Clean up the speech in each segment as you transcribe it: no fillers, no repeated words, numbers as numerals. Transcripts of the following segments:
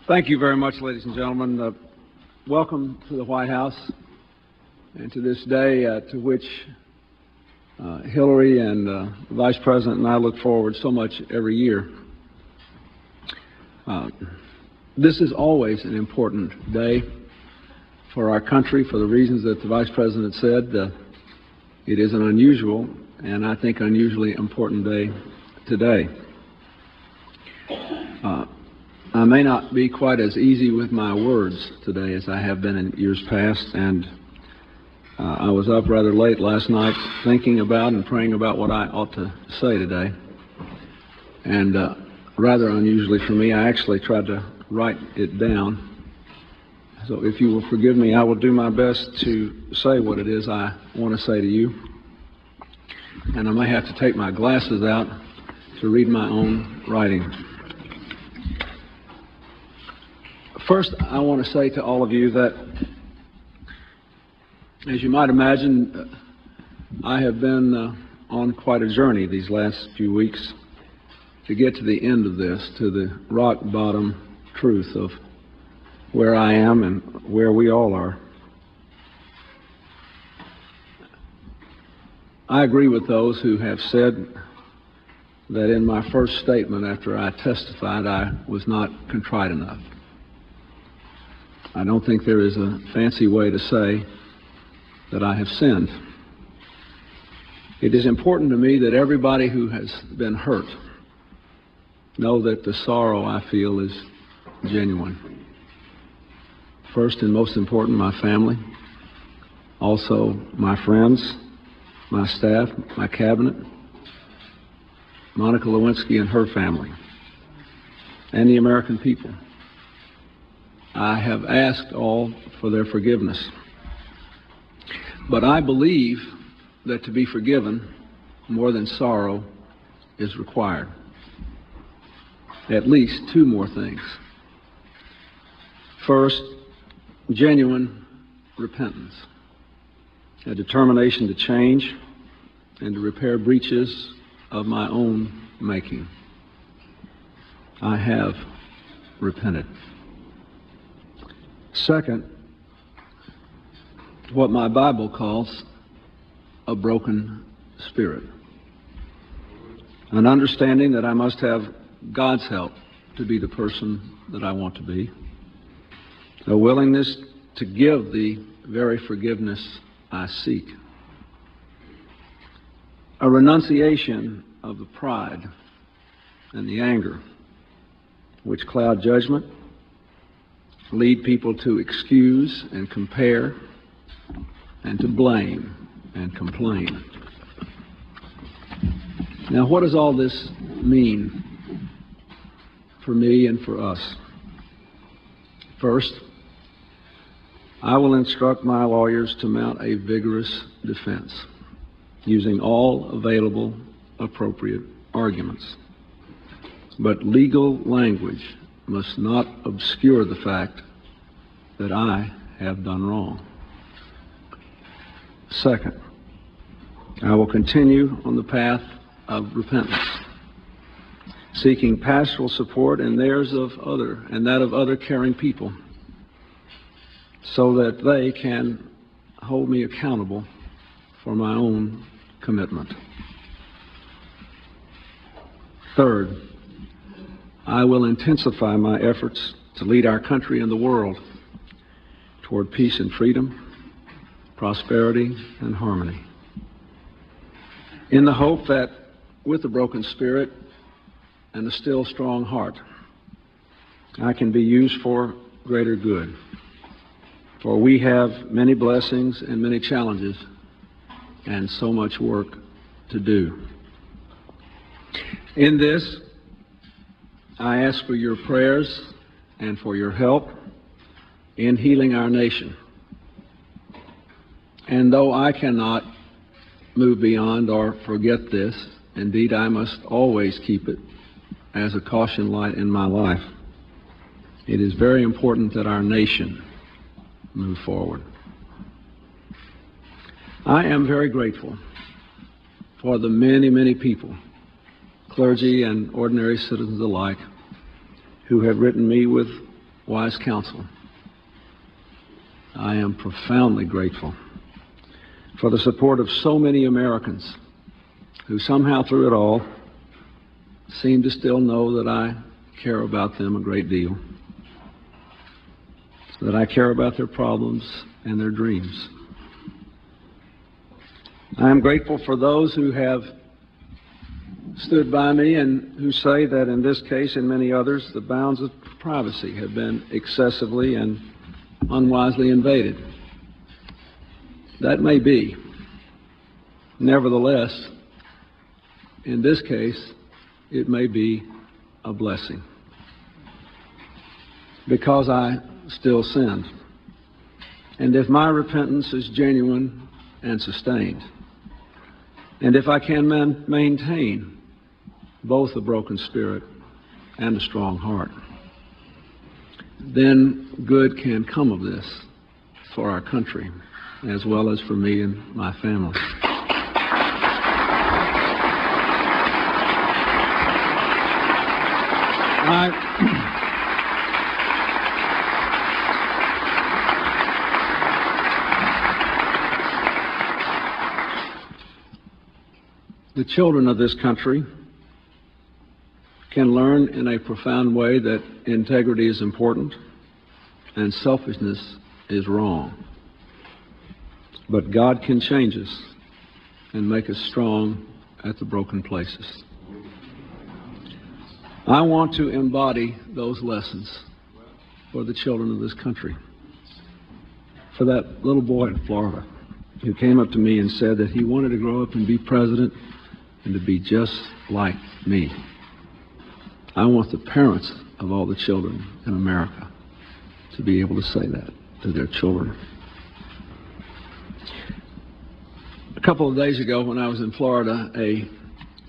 Thank you very much, ladies and gentlemen. Welcome to the White House and to this day to which Hillary and the Vice President and I look forward so much every year. This is always an important day for our country for the reasons that the Vice President said. It is an unusual and I think unusually important day today. I may not be quite as easy with my words today as I have been in years past, and I was up rather late last night thinking about and praying about what I ought to say today. And rather unusually for me, I actually tried to write it down. So if you will forgive me, I will do my best to say what it is I want to say to you. And I may have to take my glasses out to read my own writing. First, I want to say to all of you that, as you might imagine, I have been on quite a journey these last few weeks to get to the end of this, to the rock bottom truth of where I am and where we all are. I agree with those who have said that in my first statement after I testified, I was not contrite enough. I don't think there is a fancy way to say that I have sinned. It is important to me that everybody who has been hurt know that the sorrow I feel is genuine. First and most important, my family, also my friends, my staff, my cabinet, Monica Lewinsky and her family, and the American people. I have asked all for their forgiveness. But I believe that to be forgiven, more than sorrow is required. At least two more things. First, genuine repentance, a determination to change and to repair breaches of my own making. I have repented. Second, what my Bible calls a broken spirit. An understanding that I must have God's help to be the person that I want to be. A willingness to give the very forgiveness I seek. A renunciation of the pride and the anger which cloud judgment, lead people to excuse and compare and to blame and complain. Now, what does all this mean for me and for us? First, I will instruct my lawyers to mount a vigorous defense using all available appropriate arguments. But legal language must not obscure the fact that I have done wrong. Second, I will continue on the path of repentance, seeking pastoral support and that of other caring people, so that they can hold me accountable for my own commitment. Third, I will intensify my efforts to lead our country and the world toward peace and freedom, prosperity and harmony, in the hope that with a broken spirit and a still strong heart, I can be used for greater good. For we have many blessings and many challenges and so much work to do. In this, I ask for your prayers and for your help in healing our nation. And though I cannot move beyond or forget this, indeed I must always keep it as a caution light in my life, it is very important that our nation move forward. I am very grateful for the many, many people, clergy and ordinary citizens alike, who have written me with wise counsel. I am profoundly grateful for the support of so many Americans who somehow through it all seem to still know that I care about them a great deal, that I care about their problems and their dreams. I am grateful for those who have stood by me and who say that in this case and many others, the bounds of privacy have been excessively and unwisely invaded. That may be. Nevertheless, in this case, it may be a blessing, because I still sinned. And if my repentance is genuine and sustained, and if I can maintain both a broken spirit and a strong heart, then good can come of this for our country, as well as for me and my family. The children of this country can learn in a profound way that integrity is important and selfishness is wrong. But God can change us and make us strong at the broken places. I want to embody those lessons for the children of this country. For that little boy in Florida who came up to me and said that he wanted to grow up and be president and to be just like me. I want the parents of all the children in America to be able to say that to their children. A couple of days ago when I was in Florida, a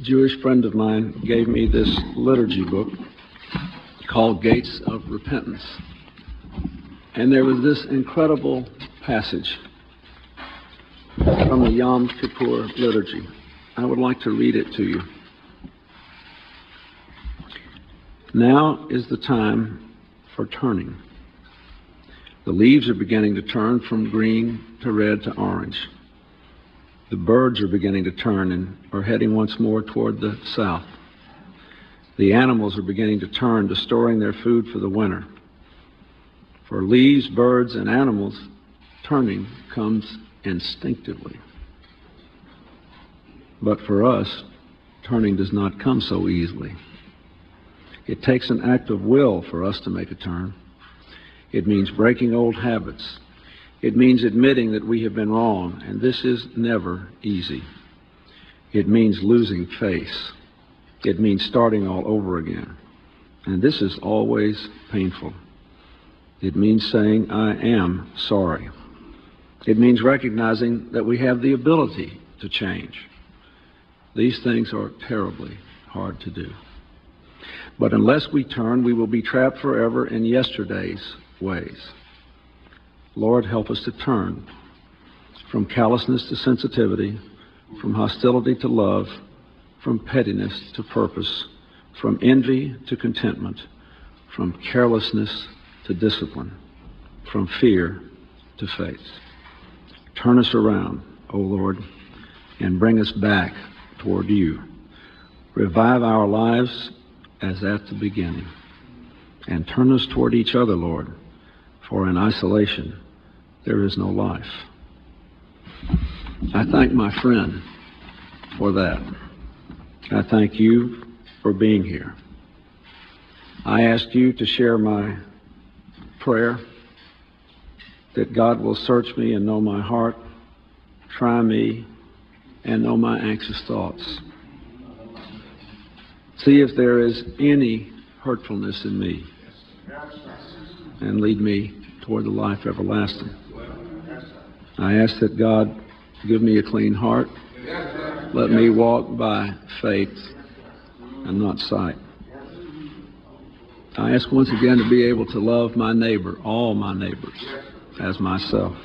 Jewish friend of mine gave me this liturgy book called Gates of Repentance. And there was this incredible passage from the Yom Kippur liturgy. I would like to read it to you. Now is the time for turning. The leaves are beginning to turn from green to red to orange. The birds are beginning to turn and are heading once more toward the south. The animals are beginning to turn to storing their food for the winter. For leaves, birds, and animals, turning comes instinctively. But for us, turning does not come so easily. It takes an act of will for us to make a turn. It means breaking old habits. It means admitting that we have been wrong, and this is never easy. It means losing face. It means starting all over again, and this is always painful. It means saying, I am sorry. It means recognizing that we have the ability to change. These things are terribly hard to do. But unless we turn, we will be trapped forever in yesterday's ways. Lord, help us to turn from callousness to sensitivity, from hostility to love, from pettiness to purpose, from envy to contentment, from carelessness to discipline, from fear to faith. Turn us around, O Lord, and bring us back toward you. Revive our lives as at the beginning, and turn us toward each other, Lord, for in isolation there is no life. I thank my friend for that. I thank you for being here. I ask you to share my prayer that God will search me and know my heart, try me, and know my anxious thoughts. See if there is any hurtfulness in me, and lead me toward the life everlasting. I ask that God give me a clean heart. Let me walk by faith and not sight. I ask once again to be able to love my neighbor, all my neighbors, as myself,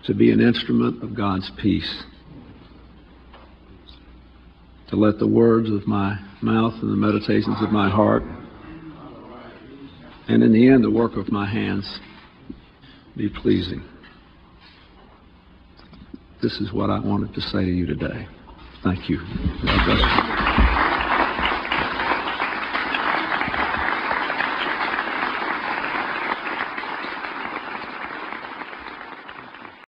to be an instrument of God's peace, to let the words of my mouth and the meditations of my heart and in the end, the work of my hands be pleasing. This is what I wanted to say to you today. Thank you. God bless you.